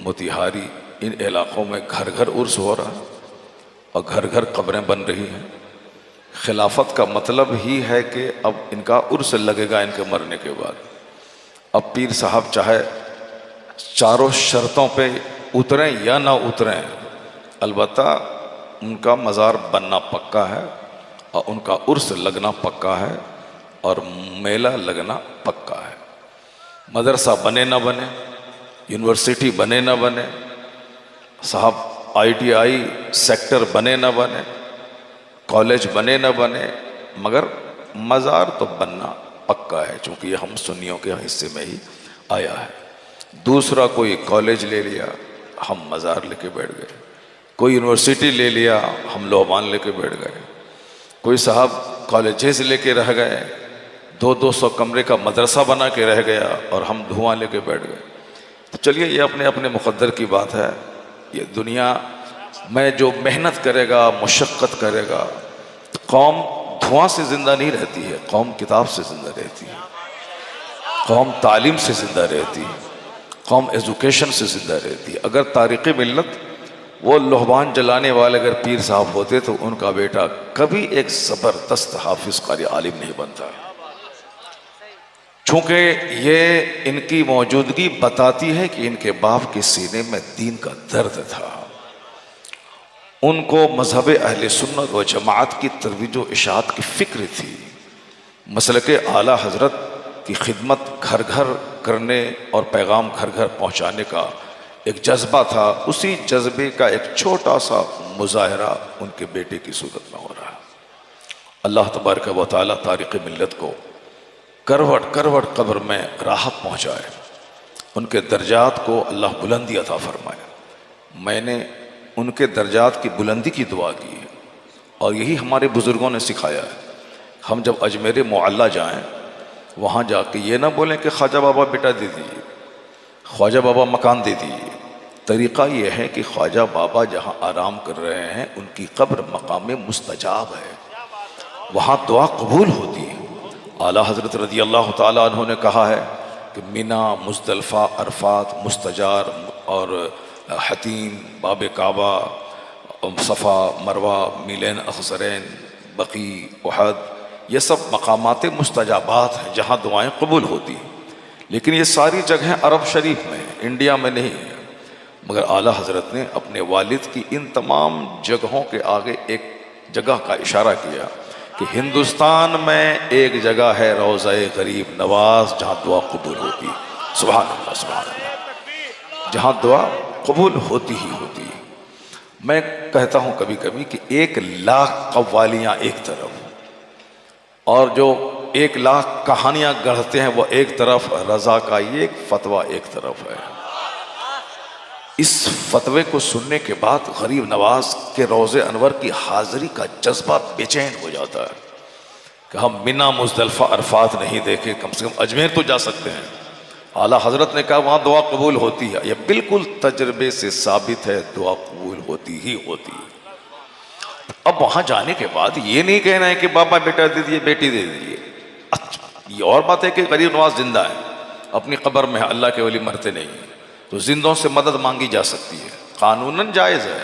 मोतिहारी, इन इलाक़ों में घर घर उर्स हो रहा है और घर घर कब्रें बन रही हैं। खिलाफत का मतलब ही है कि अब इनका उर्स लगेगा इनके मरने के बाद। अब पीर साहब चाहे चारों शर्तों पे उतरें या ना उतरें, अलबत्ता उनका मज़ार बनना पक्का है और उनका उर्स लगना पक्का है और मेला लगना पक्का है। मदरसा बने ना बने, यूनिवर्सिटी बने ना बने, साहब ITI सेक्टर बने ना बने, कॉलेज बने ना बने, मगर मज़ार तो बनना पक्का है, चूँकि ये हम सुन्नियों के हिस्से में ही आया है। दूसरा कोई कॉलेज ले लिया, हम मज़ार लेके बैठ गए। कोई यूनिवर्सिटी ले लिया, हम लोबान लेके बैठ गए। कोई साहब कॉलेजेस लेके रह गए, 200 कमरे का मदरसा बना के रह गया और हम धुआं लेके बैठ गए। तो चलिए, ये अपने अपने मुक़द्दर की बात है। ये दुनिया में जो मेहनत करेगा, मुशक्क़त करेगा, तो कौम धुआं से ज़िंदा नहीं रहती है, कौम किताब से ज़िंदा रहती है, कौम तालीम से ज़िंदा रहती है, कौम एजुकेशन से ज़िंदा रहती है। अगर तारीख़ मिल्लत वो लोहबान जलाने वाले अगर पीर साहब होते तो उनका बेटा कभी एक ज़बरदस्त हाफिज़ कारी आलिम नहीं बनता। चूँकि ये इनकी मौजूदगी बताती है कि इनके बाप के सीने में दीन का दर्द था। उनको मज़हब अहले सुन्नत व जमात की तरवीज व इशाअत की फ़िक्र थी। मसलके आला हज़रत की खिदमत घर घर करने और पैगाम घर घर पहुँचाने का एक जज्बा था। उसी जज्बे का एक छोटा सा मुजाहरा उनके बेटे की सूरत में हो रहा है। अल्लाह तबारक व तआला तारिक़ मिल्लत को करवट करवट कब्र में राहत पहुँचाए, उनके दर्जात को अल्लाह बुलंदी अता फरमाए। मैंने उनके दर्जात की बुलंदी की दुआ की है और यही हमारे बुज़ुर्गों ने सिखाया है। हम जब अजमेर मुअल्ला जाएँ, वहाँ जाके ये ना बोलें कि ख्वाजा बाबा बेटा दे दीजिए, ख्वाजा बाबा मकान दे दीजिए। तरीक़ा ये है कि ख्वाजा बाबा जहाँ आराम कर रहे हैं उनकी कब्र मकाम मुस्तजाब है, वहाँ दुआ कबूल होती है। आला हज़रत रज़ी अल्लाह ताला अन्हु ने कहा है कि मिना, मुज़दलिफ़ा, अरफ़ात, मुस्तजार और हतीम, बाब काबा, सफ़ा, मरवा, मीलैन अख़सरैन, बक़ी, उहद, ये सब मकामात मुस्तजाबात हैं जहाँ दुआएँ कबूल होती हैं। लेकिन ये सारी जगहें अरब शरीफ में, इंडिया में नहीं है। मगर आला हज़रत ने अपने वालिद की इन तमाम जगहों के आगे एक जगह का इशारा किया कि हिंदुस्तान में एक जगह है रोज़ा-ए गरीब नवाज, जहाँ दुआ कबूल होती। सुभान अल्लाह, सुभान अल्लाह, जहाँ दुआ कबूल होती ही होती है। मैं कहता हूँ कभी कभी कि 1,00,000 कव्वालियाँ एक तरफ और जो 1,00,000 कहानियाँ गढ़ते हैं वो एक तरफ, रज़ा का ये फतवा एक तरफ है। इस फतवे को सुनने के बाद गरीब नवाज के रोज़े अनवर की हाज़िरी का जज्बा बेचैन हो जाता है कि हम मिना, मुज़दलिफ़ा, अरफ़ात नहीं देखे, कम से कम अजमेर तो जा सकते हैं। आला हज़रत ने कहा वहाँ दुआ कबूल होती है। यह बिल्कुल तजर्बे से साबित है, दुआ कबूल होती ही होती है। अब वहाँ जाने के बाद ये नहीं कहना है कि बाबा बेटा दे दीजिए, बेटी दे दीजिए। अच्छा, ये और बात है कि गरीब नवाज जिंदा है, अपनी कब्र में है, अल्लाह के वली मरते नहीं हैं, तो जिंदों से मदद मांगी जा सकती है, कानूनन जायज़ है।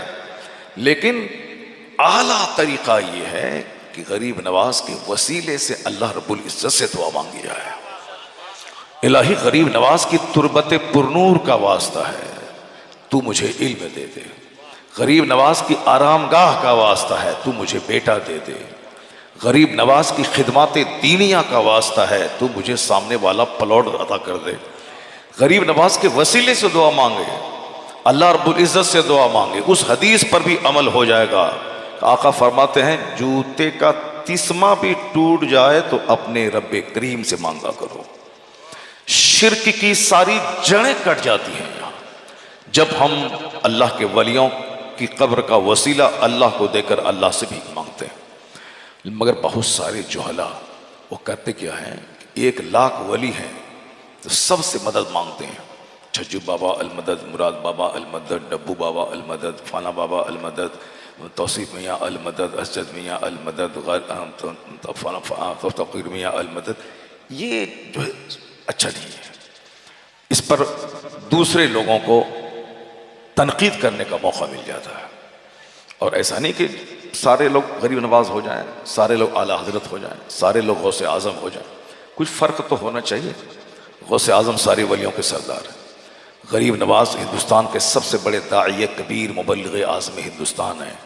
लेकिन आला तरीक़ा ये है कि गरीब नवाज के वसीले से अल्लाह रब्बुल इज़्ज़त से दुआ मांगी जाए। इलाही गरीब नवाज की तुरबत पुरनूर का वास्ता है, तू मुझे इल्म दे दे। गरीब नवाज की आरामगाह का वास्ता है, तू मुझे बेटा दे दे। गरीब नवाज की खिदमत दीनिया का वास्ता है, तू मुझे सामने वाला प्लॉट अता कर दे। गरीब नवाज के वसीले से दुआ मांगे, अल्लाह रब्बुल इज़्ज़त से दुआ मांगे, उस हदीस पर भी अमल हो जाएगा। आका फरमाते हैं जूते का तिस्मा भी टूट जाए तो अपने रब्बे करीम से मांगा करो। शिर्क की सारी जड़ें कट जाती हैं यहाँ जब हम अल्लाह के वलियों की कब्र का वसीला अल्लाह को देकर अल्लाह से भी मांगते हैं। मगर बहुत सारे जोहला वो करते क्या हैं, 1,00,000 वली हैं तो सबसे मदद मांगते हैं। छज्जू बाबा अलमदद, मुराद बाबा अलमदद, डब्बू बाबा अलमदद, फाना बाबा अलमदद, तौसीफ मियाँ अलमदद, असजद मियाँ अलमदद, तक़ीर मियाँ अलमदद। ये जो है अच्छा नहीं है। इस पर दूसरे लोगों को तनकीद करने का मौका मिल जाता है। और ऐसा नहीं कि सारे लोग गरीब नवाज हो जाएं, सारे लोग आला हजरत हो जाएं, सारे लोग गौसे आज़म हो जाएं। कुछ फ़र्क तो होना चाहिए। गौसे आज़म सारी वलियों के सरदार हैं। गरीब नवाज हिंदुस्तान के सबसे बड़े दाई कबीर मुबल्लिग़ आज़म हिंदुस्तान है।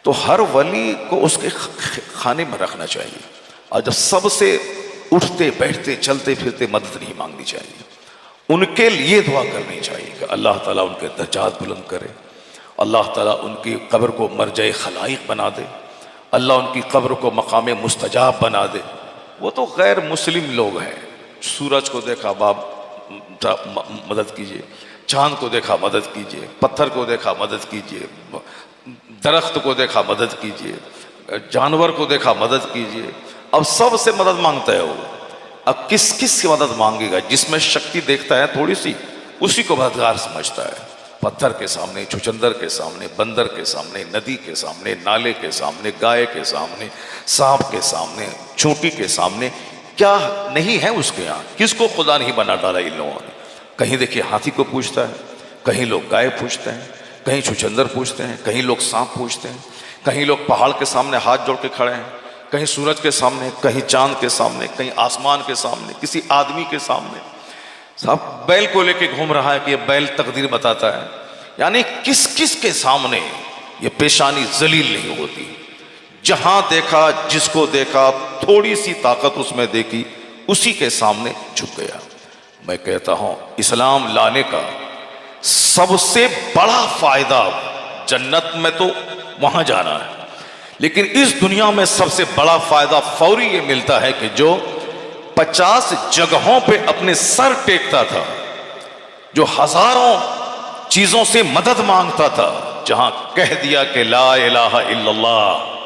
तो हर वली को उसके खाने में रखना चाहिए। और जब सबसे उठते बैठते चलते फिरते मदद नहीं मांगनी चाहिए, उनके लिए दुआ करनी चाहिए कि अल्लाह ताला उनके दर्जात बुलंद करे, अल्लाह ताला उनकी कब्र को मरजाए खलाइक बना दे, अल्लाह उनकी कब्र को मकाम मुस्तजाब बना दे। वो तो गैर मुस्लिम लोग हैं। सूरज को देखा बाप मदद कीजिए, चांद को देखा मदद कीजिए, पत्थर को देखा मदद कीजिए, दरख्त को देखा मदद कीजिए, जानवर को देखा मदद कीजिए। अब सब से मदद मांगता है वो। अब किस किस की मदद मांगेगा? जिसमें शक्ति देखता है थोड़ी सी, उसी को मददगार समझता है। पत्थर के सामने, छुचंदर के सामने, बंदर के सामने, नदी के सामने, नाले के सामने, गाय के सामने, सांप के सामने, चोटी के सामने, क्या नहीं है उसके यहाँ? किसको खुदा नहीं बना डाला इन लोगों ने? कहीं देखिए हाथी को पूछता है, कहीं लोग गाय पूछते हैं, कहीं छुचंदर पूछते हैं, कहीं लोग सांप पूछते हैं, कहीं लोग पहाड़ के सामने हाथ जोड़ के खड़े हैं, कहीं सूरज के सामने, कहीं चांद के सामने, कहीं आसमान के सामने, किसी आदमी के सामने। सब बैल को लेके घूम रहा है कि ये बैल तकदीर बताता है। यानी किस किस के सामने ये पेशानी जलील नहीं होती। जहां देखा, जिसको देखा, थोड़ी सी ताकत उसमें देखी, उसी के सामने झुक गया। मैं कहता हूं इस्लाम लाने का सबसे बड़ा फायदा, जन्नत में तो वहां जाना है, लेकिन इस दुनिया में सबसे बड़ा फायदा फौरी ये मिलता है कि जो 50 जगहों पे अपने सर टेकता था, जो हजारों चीजों से मदद मांगता था, जहां कह दिया कि ला इलाहा इल्लल्लाह,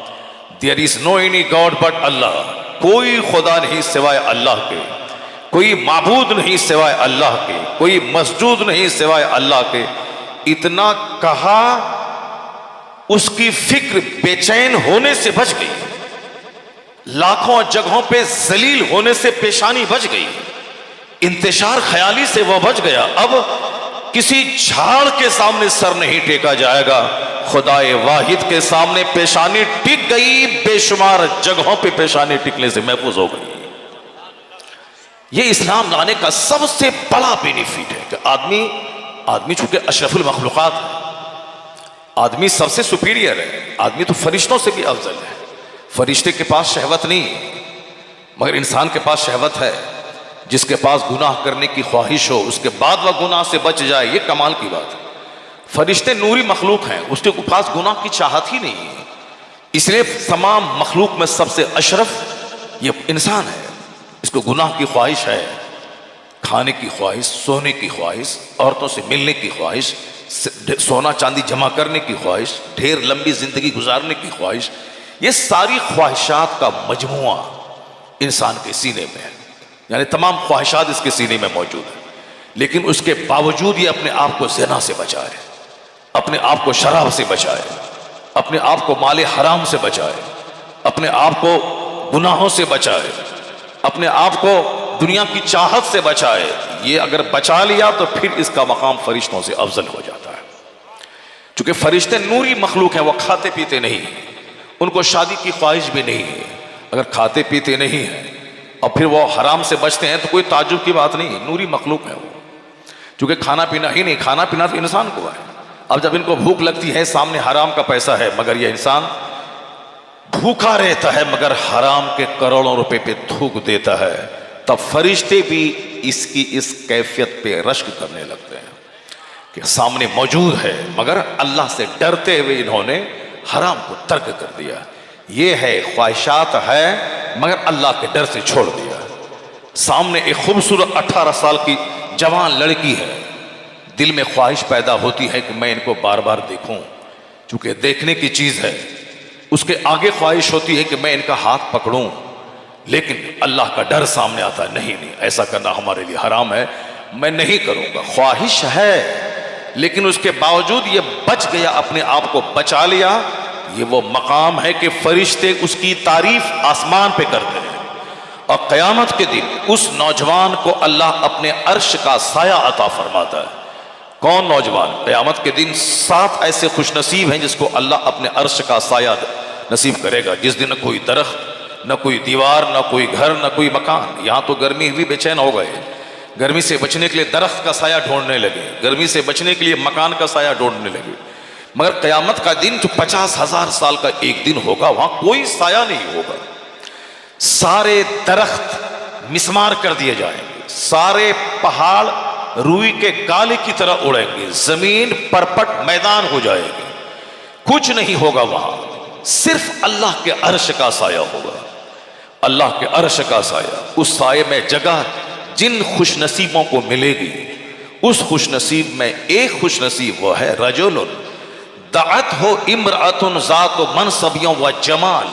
there is no any god but Allah, कोई खुदा नहीं सिवाय अल्लाह के, कोई माबूद नहीं सिवाय अल्लाह के, कोई मसजूद नहीं सिवाय अल्लाह के, इतना कहा, उसकी फिक्र बेचैन होने से बच गई, लाखों जगहों पे जलील होने से पेशानी बच गई, इंतशार ख्याली से वह बच गया। अब किसी झाड़ के सामने सर नहीं टेका जाएगा, खुदाए वाहिद के सामने पेशानी टिक गई, बेशुमार जगहों पे पेशानी टिकने से महफूज हो गई। ये इस्लाम लाने का सबसे बड़ा बेनिफिट है कि आदमी चूंकि अशरफुल मखलूकात है, आदमी सबसे सुपीरियर है, आदमी तो फरिश्तों से भी अफजल है। फरिश्ते के पास शहवत नहीं है, मगर इंसान के पास शहवत है। जिसके पास गुनाह करने की ख्वाहिश हो, उसके बाद वह गुनाह से बच जाए, ये कमाल की बात है। फरिश्ते नूरी मखलूक हैं, उसके पास गुनाह की चाहत ही नहीं है। इसलिए तमाम मखलूक में सबसे अशरफ ये इंसान है। इसको गुनाह की ख्वाहिश है, खाने की ख्वाहिश, सोने की ख्वाहिश, औरतों से मिलने की ख्वाहिश, सोना चांदी जमा करने की ख्वाहिश, ढेर लंबी जिंदगी गुजारने की ख्वाहिश। ये सारी ख्वाहिशात का मजमुआ इंसान के सीने में है, यानी तमाम ख्वाहिशात इसके सीने में मौजूद है। लेकिन उसके बावजूद ये अपने आप को ज़िना से बचाए, अपने आप को शराब से बचाए, अपने आप को माले हराम से बचाए, अपने आप को गुनाहों से बचाए, अपने आप को दुनिया की चाहत से बचाए। ये अगर बचा लिया तो फिर इसका मकाम फरिश्तों से अफजल हो जाता है। क्योंकि फरिश्ते नूरी मखलूक हैं, वो खाते पीते नहीं हैं, उनको शादी की ख्वाहिश भी नहीं है। अगर खाते पीते नहीं हैं और फिर वो हराम से बचते हैं तो कोई ताज्जुब की बात नहीं है, नूरी मखलूक है वो। क्योंकि खाना पीना ही नहीं, खाना पीना तो इंसान को है। अब जब इनको भूख लगती है, सामने हराम का पैसा है, मगर ये इंसान भूखा रहता है मगर हराम के करोड़ों रुपए पे थूक देता है, तब फरिश्ते भी इसकी इस कैफियत पे रश्क करने लगते हैं कि सामने मौजूद है, मगर अल्लाह से डरते हुए इन्होंने हराम को तर्क कर दिया। ये है ख्वाहिशात है मगर अल्लाह के डर से छोड़ दिया। सामने एक खूबसूरत 18 साल की जवान लड़की है, दिल में ख्वाहिश पैदा होती है कि मैं इनको बार बार देखूं, चूंकि देखने की चीज है। उसके आगे ख्वाहिश होती है कि मैं इनका हाथ पकड़ूं, लेकिन अल्लाह का डर सामने आता है, नहीं ऐसा करना हमारे लिए हराम है, मैं नहीं करूंगा। ख्वाहिश है लेकिन उसके बावजूद ये बच गया, अपने आप को बचा लिया। ये वो मकाम है कि फरिश्ते उसकी तारीफ आसमान पे करते हैं और क़यामत के दिन उस नौजवान को अल्लाह अपने अर्श का साया अता फरमाता है। कौन नौजवान? क़यामत के दिन 7 ऐसे खुशनसीब हैं जिसको अल्लाह अपने अर्श का साया नसीब करेगा, जिस दिन न कोई दरख्त, न कोई दीवार, न कोई घर, न कोई मकान। यहाँ तो गर्मी हुई, बेचैन हो गए, गर्मी से बचने के लिए दरख्त का साया ढूंढने लगे, गर्मी से बचने के लिए मकान का साया ढूंढने लगे। मगर क़यामत का दिन जो 50,000 साल का एक दिन होगा, वहां कोई साया नहीं होगा। सारे दरख्त मिस्मार कर दिए जाएंगे, सारे पहाड़ रुई के गाले की तरह उड़ेंगे, जमीन परपट मैदान हो जाएगी, कुछ नहीं होगा वहां, सिर्फ अल्लाह के अर्श का साया होगा, अल्लाह के अर्श का साया। उस साये में जगह जिन खुशनसीबों को मिलेगी, उस खुशनसीब में एक खुशनसीब वो है रजुलुन दाअत हो इमरातुन ज़ात मनसबियों व जमाल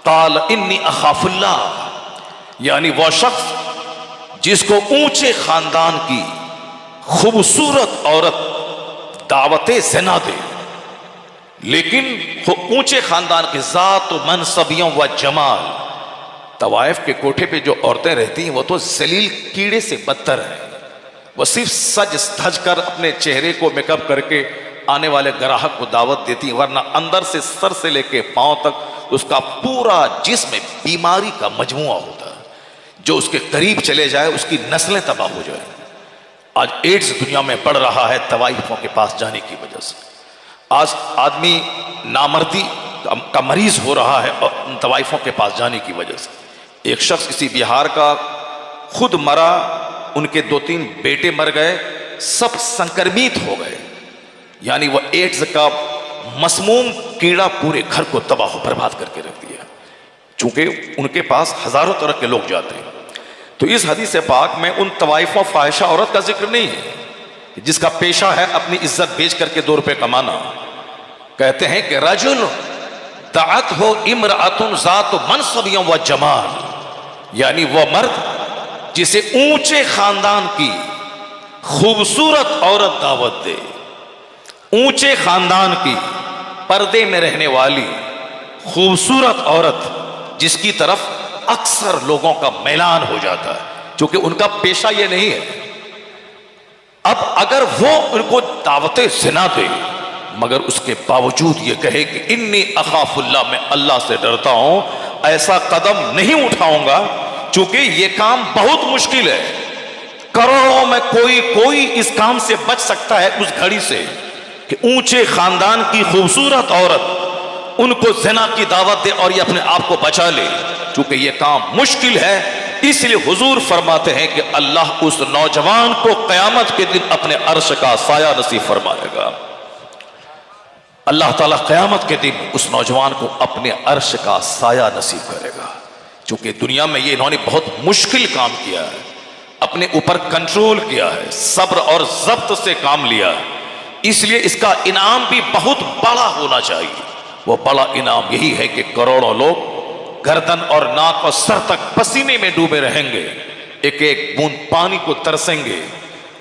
काल इन्नी अखाफुल्लाह, यानी वह शख्स जिसको ऊंचे खानदान की खूबसूरत औरत दावत ज़िना दे, लेकिन वो ऊंचे खानदान के ज़ात मनसबियों व जमाल। तवाइफ के कोठे पे जो औरतें रहती हैं वो तो जलील कीड़े से बदतर हैं, वो सिर्फ सज धज कर अपने चेहरे को मेकअप करके आने वाले ग्राहक को दावत देती है, वरना अंदर से सर से लेके पांव तक उसका पूरा जिस्म बीमारी का मजमुआ होता है। जो उसके करीब चले जाए उसकी नस्लें तबाह हो जाए। आज एड्स दुनिया में बढ़ रहा है तवाइफों के पास जाने की वजह से। आज आदमी नामर्दी का मरीज हो रहा है उन तवाइफों के पास जाने की वजह से। एक शख्स इसी बिहार का खुद मरा, उनके 2-3 बेटे मर गए, सब संक्रमित हो गए, यानी वह एड्स का मसमूम कीड़ा पूरे घर को तबाह बर्बाद करके रख दिया। चूंकि उनके पास हजारों तरह के लोग जाते हैं, तो इस हदीस पाक में उन तवाइफों फाहिशा औरत का जिक्र नहीं है जिसका पेशा है अपनी इज्जत बेच करके 2 रुपए कमाना। कहते हैं कि रजुल दाअत हो इमरातुन ज़ात मनसबियों व जमाल, यानी वह मर्द जिसे ऊंचे खानदान की खूबसूरत औरत दावत दे, ऊंचे खानदान की पर्दे में रहने वाली खूबसूरत औरत जिसकी तरफ अक्सर लोगों का मैलान हो जाता है, क्योंकि उनका पेशा ये नहीं है। अब अगर वो उनको दावत ज़िना दे मगर उसके बावजूद ये कहे कि इन्नी अखाफुल्लाह, मैं अल्लाह से डरता हूं, ऐसा कदम नहीं उठाऊंगा क्योंकि ये काम बहुत मुश्किल है, करोड़ों में कोई इस काम से बच सकता है उस घड़ी से कि ऊंचे खानदान की खूबसूरत औरत उनको ज़िना की दावत दे और ये अपने आप को बचा ले, क्योंकि ये काम मुश्किल है। इसलिए हुजूर फरमाते हैं कि अल्लाह उस नौजवान को क़यामत के दिन अपने अर्श का साया नसीब फरमाएगा। अल्लाह ताला क़यामत के दिन उस नौजवान को अपने अर्श का साया नसीब करेगा, क्योंकि दुनिया में ये इन्होंने बहुत मुश्किल काम किया है, अपने ऊपर कंट्रोल किया है, सब्र और ज़ब्त से काम लिया है, इसलिए इसका इनाम भी बहुत बड़ा होना चाहिए। वो बड़ा इनाम यही है कि करोड़ों लोग गर्दन और नाक और सर तक पसीने में डूबे रहेंगे, एक एक बूंद पानी को तरसेंगे,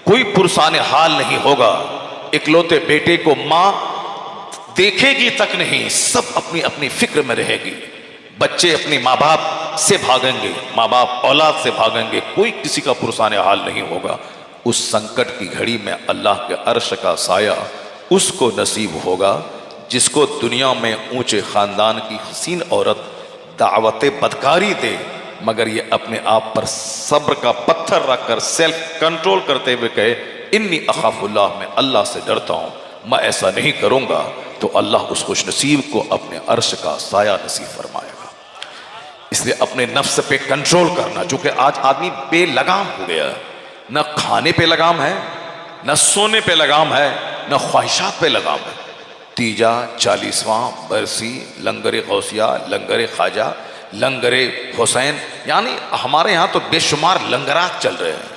कोई पुरसाने हाल नहीं होगा, इकलौते बेटे को मां देखेगी तक नहीं, सब अपनी अपनी फिक्र में रहेगी, बच्चे अपने माँ बाप से भागेंगे, माँ बाप औलाद से भागेंगे, कोई किसी का पुरसाने हाल नहीं होगा। उस संकट की घड़ी में अल्लाह के अर्श का साया उसको नसीब होगा जिसको दुनिया में ऊंचे खानदान की हसीन औरत दावत बदकारी दे, मगर ये अपने आप पर सब्र का पत्थर रखकर सेल्फ कंट्रोल करते हुए कहे इन्नी अखाफुल्लाह, मैं अल्लाह से डरता हूँ, मैं ऐसा नहीं करूँगा, तो अल्लाह उस खुशनसीब को अपने अर्श का साया नसीब फरमाएगा। इसलिए अपने नफ्स पे कंट्रोल करना, चूँकि आज आदमी बेलगाम हो गया, न खाने पे लगाम है, न सोने पे लगाम है, न ख्वाहिशात पे लगाम है। तीजा, 40वां बरसी, लंगर गौसिया, लंगर ख्वाजा, लंगर हुसैन, यानी हमारे यहाँ तो बेशुमार लंगरात चल रहे हैं।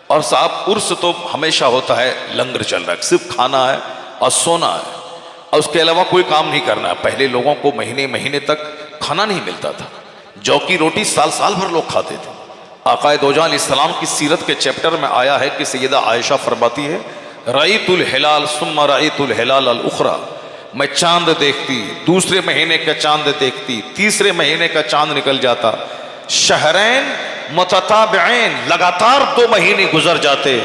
और साहब उर्स तो हमेशा होता है, लंगर चल रहा है, सिर्फ खाना है और सोना है और उसके अलावा कोई काम नहीं करना है। पहले लोगों को महीने महीने तक खाना नहीं मिलता था, जौ की रोटी साल साल भर लोग खाते थे। आक़ाए दो जहां अलैहिस्सलाम की सीरत के चैप्टर में आया है कि सैयदा आयशा फरमाती है, रईतुल हिलाल सुम्मा रईतुल हिलाल अल उखरा, मैं चांद देखती, दूसरे महीने का चांद देखती, तीसरे महीने का चांद निकल जाता, शहरैन मुतताबिऐन, लगातार 2 महीने गुजर जाते,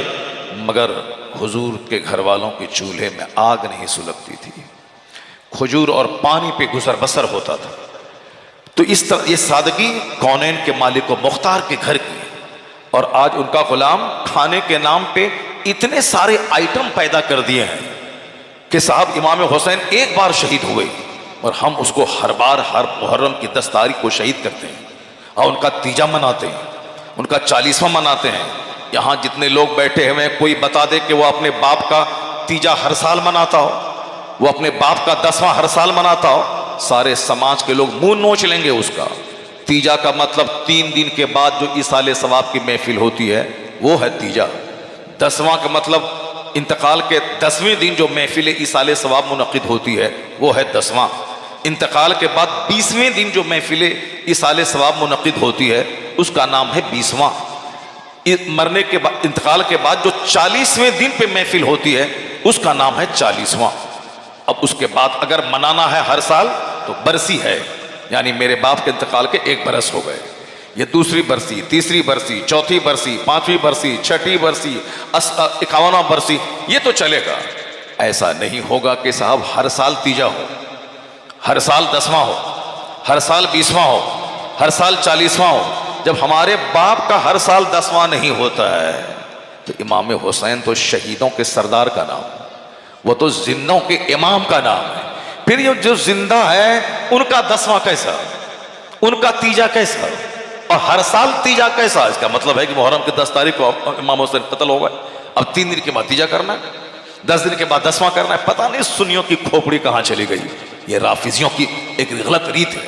मगर हुजूर के घर वालों के चूल्हे में आग नहीं सुलगती थी, खजूर और पानी पे गुजर बसर होता था। तो इस तरह ये सादगी कौनैन के मालिक व मुख्तार के घर की, और आज उनका गुलाम खाने के नाम पे इतने सारे आइटम पैदा कर दिए हैं कि साहब इमाम हुसैन एक बार शहीद हुए और हम उसको हर बार हर मुहर्रम की 10 तारीख को शहीद करते हैं और उनका तीजा मनाते हैं, उनका 40वां मनाते हैं। यहाँ जितने लोग बैठे हुए हैं, कोई बता दे कि वो अपने बाप का तीजा हर साल मनाता हो, वो अपने बाप का 10वां हर साल मनाता हो, सारे समाज के लोग मुंह नोच लेंगे उसका। तीजा का मतलब 3 दिन के बाद जो इसाले सवाब की महफिल होती है वो है तीजा। 10वां का मतलब इंतकाल के 10वें दिन जो महफिल इसाले सवाब मुनक़िद होती है वो है 10वां। इंतकाल के बाद 20वें दिन जो महफिल इसाले सवाब मुनक़िद होती है उसका नाम है 20वां। मरने के बाद, इंतकाल के बाद जो 40वें दिन पे महफिल होती है उसका नाम है 40वां। अब उसके बाद अगर मनाना है हर साल तो बरसी है, यानी मेरे बाप के इंतकाल के 1 बरस हो गए, ये दूसरी बरसी, तीसरी बरसी, चौथी बरसी, 5वीं बरसी, 6ठी बरसी, 51वां बरसी, ये तो चलेगा। ऐसा नहीं होगा कि साहब हर साल तीजा हो, हर साल 10वां हो, हर साल 20वां हो, हर साल 40वां हो। जब हमारे बाप का हर साल 10वां नहीं होता है तो इमाम हुसैन तो शहीदों के सरदार का नाम, वो तो जिंदों के इमाम का नाम है। फिर ये जो जिंदा है उनका 10वां कैसा, उनका तीजा कैसा, और हर साल तीजा कैसा? इसका मतलब है कि मुहर्रम की 10 तारीख को इमाम हुसैन कत्ल हो गए, अब 3 दिन के बाद तीजा करना है, 10 दिन के बाद 10वां करना है। पता नहीं सुन्नियों की खोपड़ी कहाँ चली गई। ये राफिजियों की एक गलत रीत है,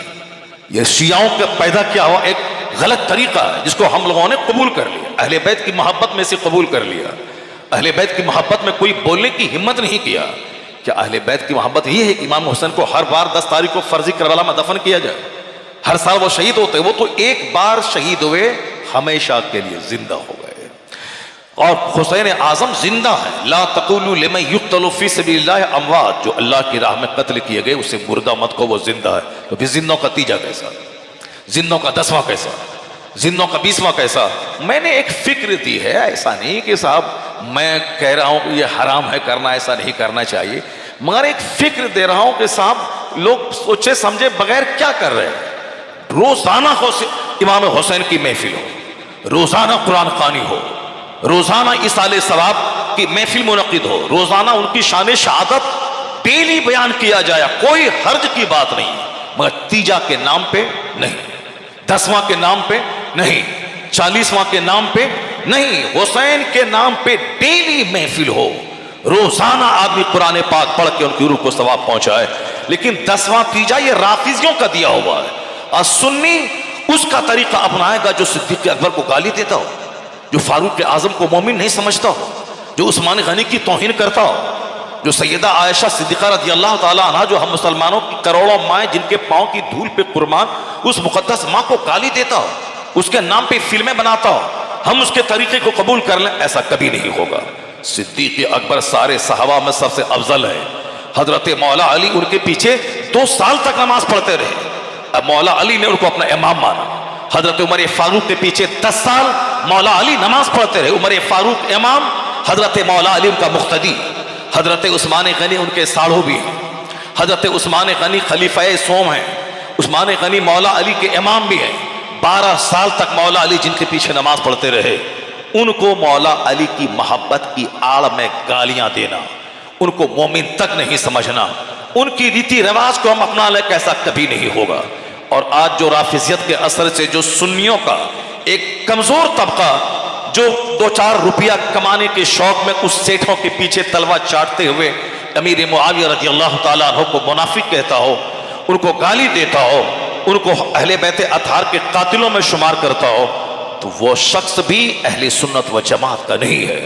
ये शियाओं का पैदा किया हुआ एक गलत तरीका है जिसको हम लोगों ने कबूल कर लिया, अहले बैत की मोहब्बत में से कबूल कर लिया। अहले बैत की मोहब्बत में कोई बोलने की हिम्मत नहीं किया। क्या अहले बैत की मोहब्बत ये है कि इमाम हुसैन को हर बार 10 तारीख को फर्जी करबला में दफन किया जाए? हर साल वो शहीद होते, वो तो एक बार शहीद हुए, हमेशा के लिए जिंदा हो गए। और हुसैन आजम जिंदा है। ला तक़ूलू लिमन युक़्तलू फ़ी सबिलिल्लाह अमवात, जो अल्लाह की राह में कत्ल किए गए उसे मुर्दा मत को, वो जिंदा है। तो फिर जिंदों का तीजा कैसा, जिंदों का 10वां कैसा, जिंदों का 20वां कैसा? मैंने एक फिक्र दी है, ऐसा नहीं कि साहब मैं कह रहा हूं कि ये हराम है करना, ऐसा नहीं करना चाहिए, मगर एक फिक्र दे रहा हूं कि साहब लोग सोचे समझे बगैर क्या कर रहे हैं। रोजाना इमाम हुसैन की महफिल हो, रोजाना कुरान ख़वानी हो, रोजाना इसाले सवाब की महफिल मुनक़िद हो, रोजाना उनकी शान शहादत डेली बयान किया जाए, कोई हर्ज की बात नहीं, मगर तीजा के नाम पे नहीं, 10वां के नाम पे नहीं, 40वां के नाम पे नहीं, हुसैन के नाम पे डेली महफिल हो, रोजाना आदमी कुरान पाक पढ़ के उनकी रूह को सवाब पहुंचाए। लेकिन 10वां तीजा ये राफिजियों का दिया हुआ है, और सुन्नी उसका तरीका अपनाएगा जो सिद्दीक़ अकबर को गाली देता हो, जो फारूक आजम को मोमिन नहीं समझता हो, जो उस्मान गनी की तौहीन करता हो, जो सैयदा आयशा सिद्दीक़ा रज़ी अल्लाह ताला अन्हा, जो हम मुसलमानों की करोड़ों माएँ जिनके पाँव की धूल पे कुर्बान, उस मुक़द्दस माँ को गाली देता हो, उसके नाम पे फिल्में बनाता हो, हम उसके तरीके को कबूल कर लें, ऐसा कभी नहीं होगा। सिद्दीक़ अकबर सारे सहाबा में सबसे अफजल है। हजरत मौला अली उनके पीछे 2 साल तक नमाज पढ़ते रहे, अब मौला अली ने उनको अपना इमाम माना। हजरत उमर फारूक के पीछे 10 साल मौला अली नमाज पढ़ते रहे, उमर फारूक इमाम, हजरत मौला अली उनका मुख्तदी। हजरत उस्मान गनी उनके साढ़ू भी हैं, हजरत उस्मान गनी खलीफा सोम हैं, उस्मान गनी मौला अली के इमाम भी हैं। 12 साल तक मौला अली जिनके पीछे नमाज पढ़ते रहे, उनको मौला अली की मोहब्बत की आड़ में गालियां देना, उनको मोमिन तक नहीं समझना, उनकी रीति रिवाज को हम अपना लें, कैसा कभी नहीं होगा। और आज जो राफिजियत के असर से जो सुन्नियों का एक कमजोर तबका, जो 2-4 रुपया कमाने के शौक में उस सेठों के पीछे तलवा चाटते हुए अमीर मुआविया रज़ी अल्लाह ताला अन्हु को मुनाफिक कहता हो, उनको गाली देता हो, उनको अहले बैत अतहार के कातिलों में शुमार करता हो, तो वो शख्स भी अहले सुन्नत व जमात का नहीं है।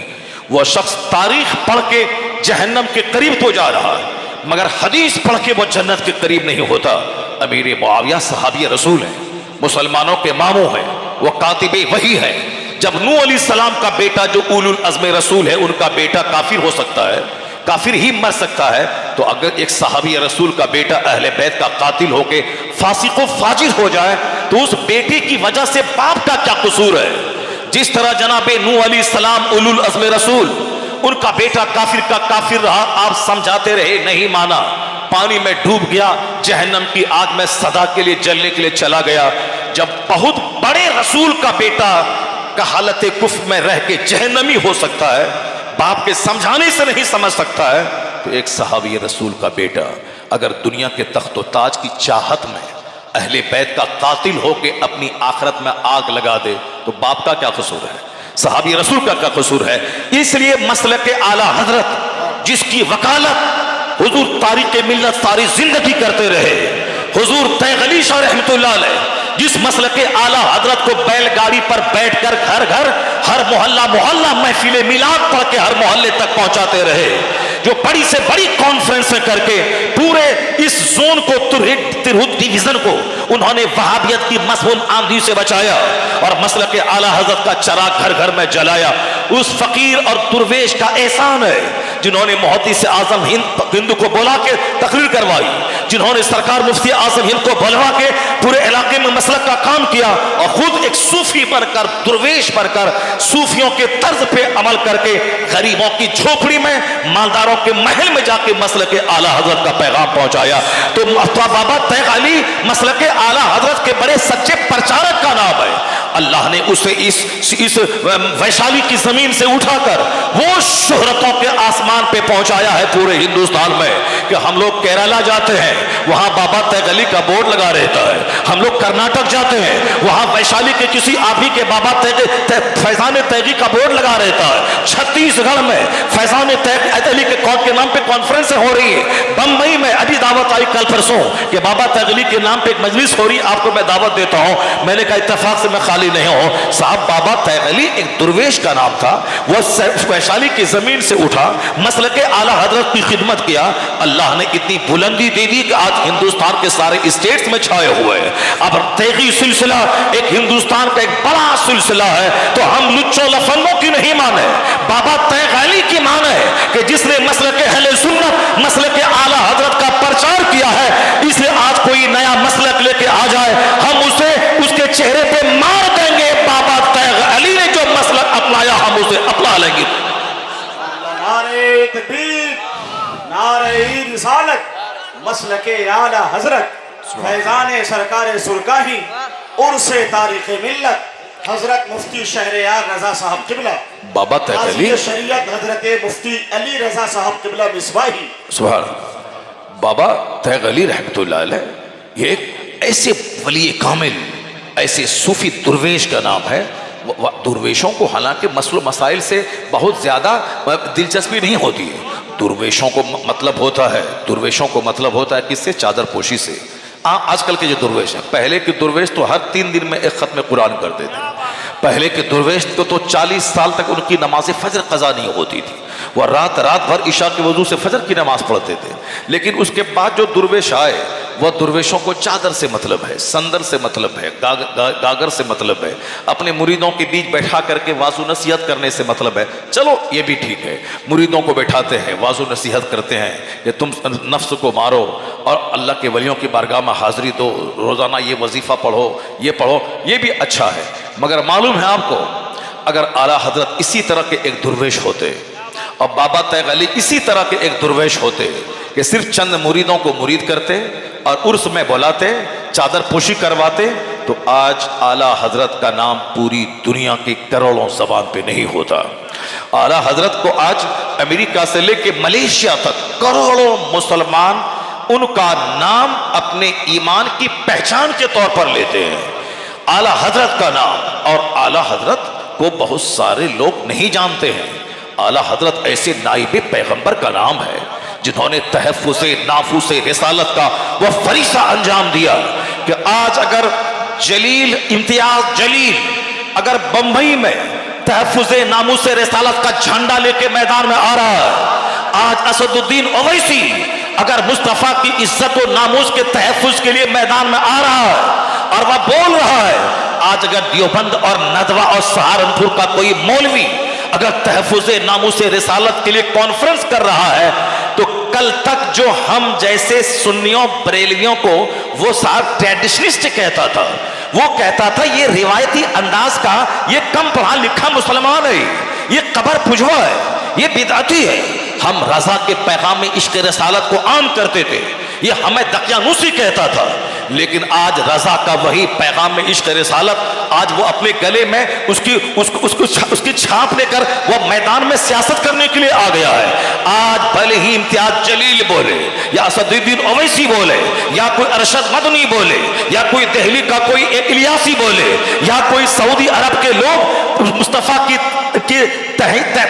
वह शख्स तारीख पढ़ के जहन्नम के करीब तो जा रहा है, मगर हदीस पढ़ के वो जन्नत के करीब नहीं होता। अमीर मुआविया सहाबी रसूल है, मुसलमानों के मामू है, वो कातिबे वही है। जब नूह अलैहिस्सलाम का बेटा जो उलुल अज़्म रसूल है, उनका बेटा काफिर हो सकता है, काफिर ही मर सकता है, तो अगर एक सहाबी रसूल का बेटा अहले बैत का कातिल होके फासिक व फाजिर हो जाए, तो उस बेटे की वजह से बाप का क्या कसूर है? जिस तरह जनाबे नूह अलैहिस्सलाम उलुल अज़्म रसूल, उनका बेटा काफिर का काफिर रहा, आप समझाते रहे, नहीं माना, पानी में डूब गया, जहन्नम की आग में सदा के लिए जलने के लिए चला गया। जब बहुत बड़े रसूल का बेटा का हालत कुफ्र में रह के जहन्नमी हो सकता है, बाप के समझाने से नहीं समझ सकता है, तो एक सहाबी रसूल का बेटा अगर दुनिया के तख्त ताज की चाहत में अहले बैत का कातिल होके अपनी आखिरत में आग लगा दे, तो बाप का क्या कसूर है, सहाबी रसूल का क्या कसूर है। इसलिए मसलक आला हजरत जिसकी वकालत हुजूर तारीक़ मिल्लत सारी जिंदगी करते रहे, हुजूर तैगली शाह रहमतुल्लाह अलैह जिस मसलक आला हजरत को बैलगाड़ी पर बैठकर घर घर हर मोहल्ला मोहल्ला महफिले मिलाद पढ़ के हर मोहल्ले तक पहुंचाते रहे, जो बड़ी से बड़ी कॉन्फ्रेंस करके पूरे इस जोन को तिरहुत डिवीजन को उन्होंने वहाबियत की मसहूम आंधी से बचाया और मसलक आला हजरत का चराग घर घर में जलाया। उस फकीर और दुर्वेश का एहसान है जिन्होंने मुहद्दिस आजम हिंद को बुला के तकरीर करवाई, जिन्होंने सरकार मुफ्ती आजम हिंद को बुलवा के पूरे इलाके में मसलक का काम किया और खुद एक सूफी बनकर दुर्वेश बनकर सूफियों के तर्ज पे अमल करके गरीबों की झोपड़ी में मालदारों के महल में जाके मसलक आला हजरत का पैगाम पहुंचाया। तो बाबा तैग अली मसलक आला हजरत के बड़े सच्चे प्रचारक का नाम है। अल्लाह ने उसे इस वैशाली की जमीन से उठाकर वो शोहरतों के आसमान पे पहुंचाया है पूरे हिंदुस्तान में कि हम लोग केरला जाते हैं, वहां बाबा तैग अली का बोर्ड लगा रहता है, हम लोग कर्नाटक जाते हैं, वहां वैशाली के किसी आभी के बाबा फैजान तैगी का बोर्ड लगा रहता है, छत्तीसगढ़ में फैजान तैग अली के नाम पे कॉन्फ्रेंस हो रही है, बंबई में अभी दावत आई कल परसों कि बाबा तैग अली के नाम पे एक मजलिस हो रही, आपको मैं दावत देता हूं। मैंने कहा इत्तेफाक से मैं खाली नहीं हो साहब, बाबा तैग अली एक दुर्वेश का नाम था, वो वैशाली की जमीन से उठा, मसलक आला हजरत की खिदमत किया, अल्लाह ने इतनी बुलंदी दे दी कि आज हिंदुस्तान के सारे स्टेट्स में छाए हुए हैं। अब तैगी सिलसिला एक हिंदुस्तान का एक बड़ा सिलसिला है, तो हम लुच्चो लफंगों की नहीं माने, बाबा तैग अली की माने कि जिसने मसलक अहले सुन्नत मसलक आला हजरत का प्रचार किया है, इसलिए आज कोई नया मसलक लेके आ जाए हम उसे उसके चेहरे पे मार देंगे। बाबा तैग अली ने जो मसलक अपनाया हम उसे अपना लेंगे। नारे तकबीर, नारे रिसालत, मसलके आला हजरत फैजान सरकार सुरकाही उर्से तारीख मिल्लत हजरत मुफ्ती शहरयार रजा साहब किबला बाबा तैग अली शरीयत हजरत मुफ्ती अली रजा साहब किबला मिसबाही। सुभान बाबा तैग अली रहमतुल्लाह अलैह ये एक ऐसे वली कामिल, ऐसे सूफी दुर्वेश का नाम है। दुर्वेशों को हालांकि मसलो मसाइल से बहुत ज़्यादा दिलचस्पी नहीं होती है, दुर्वेशों को मतलब होता है, दुर्वेशों को मतलब होता है किससे, चादर पोशी से। आजकल के जो दुर्वेश हैं, पहले के दुर्वेश तो हर 3 दिन में एक खत्म कुरान करते थे, पहले के दुर्वेश को तो 40 साल तक उनकी नमाज फजर कज़ा नहीं होती थी, वह रात भर इशा के वजू से फजर की नमाज पढ़ते थे। लेकिन उसके बाद जो दुर्वेश आए वह दुर्वेशों को चादर से मतलब है, संदर से मतलब है, गागर से मतलब है, अपने मुरीदों के बीच बैठा करके वाजू नसीहत करने से मतलब है। चलो ये भी ठीक है, मुरीदों को बैठाते हैं, वाजू नसीहत करते हैं कि तुम नफ्स को मारो और अल्लाह के वलियों की बारगाह में हाजिरी दो, रोज़ाना ये वजीफ़ा पढ़ो, ये पढ़ो, ये भी अच्छा है। मगर मालूम है आपको, अगर आला हजरत इसी तरह के एक दुर्वेश होते और बाबा तैग अली इसी तरह के एक दुर्वेश होते कि सिर्फ चंद मुरीदों को मुरीद करते और उर्स में बुलाते, चादर पोशी करवाते, तो आज आला हजरत का नाम पूरी दुनिया की करोड़ों ज़बान पे नहीं होता। आला हजरत को आज अमेरिका से लेके मलेशिया तक करोड़ों मुसलमान उनका नाम अपने ईमान की पहचान के तौर पर लेते हैं, आला हजरत का नाम। और आला हजरत को बहुत सारे लोग नहीं जानते हैं। आला हजरत ऐसे नाइब पैगंबर का नाम है जिन्होंने तहफ़्फ़ुज़े नाफूसे रिसालत का वह फरीसा अंजाम दिया कि आज अगर जलील इम्तियाज जलील अगर बंबई में तहफ़्फ़ुज़े नामूसे रिसालत का झंडा लेके मैदान में आ रहा है, आज असदुद्दीन ओवैसी अगर मुस्तफ़ा की इज्जत और नामूस के तहफ़्फ़ुज़ के लिए मैदान में आ रहा है और वह बोल रहा है, आज अगर देवबंद और नदवा और सहारनपुर का कोई मौलवी अगर तहफ़्फ़ुज़े नामूसे रिसालत के लिए कॉन्फ्रेंस कर रहा है, तो कल तक जो हम जैसे सुन्नियों बरेलियों को वो साहब ट्रेडिशनिस्ट कहता था, वो कहता था ये रिवायती अंदाज का ये कम पढ़ा लिखा मुसलमान है, ये कबर पुजवा है, ये बिदअती है। हम रजा के पैगाम में इश्क रसालत को आम करते थे, ये हमें दकियानूसी कहता था, लेकिन आज रजा का वही पैगाम में इश्क रसालत आज वो अपने गले में उसकी छाप लेकर वो मैदान में सियासत करने के लिए आ गया है। आज भले ही इम्तियाज जलील बोले या असदुद्दीन ओवैसी बोले या कोई अरशद मदनी बोले या कोई दिल्ली का कोई एक इलियासी बोले या कोई सऊदी अरब के लोग मुस्तफ़ा की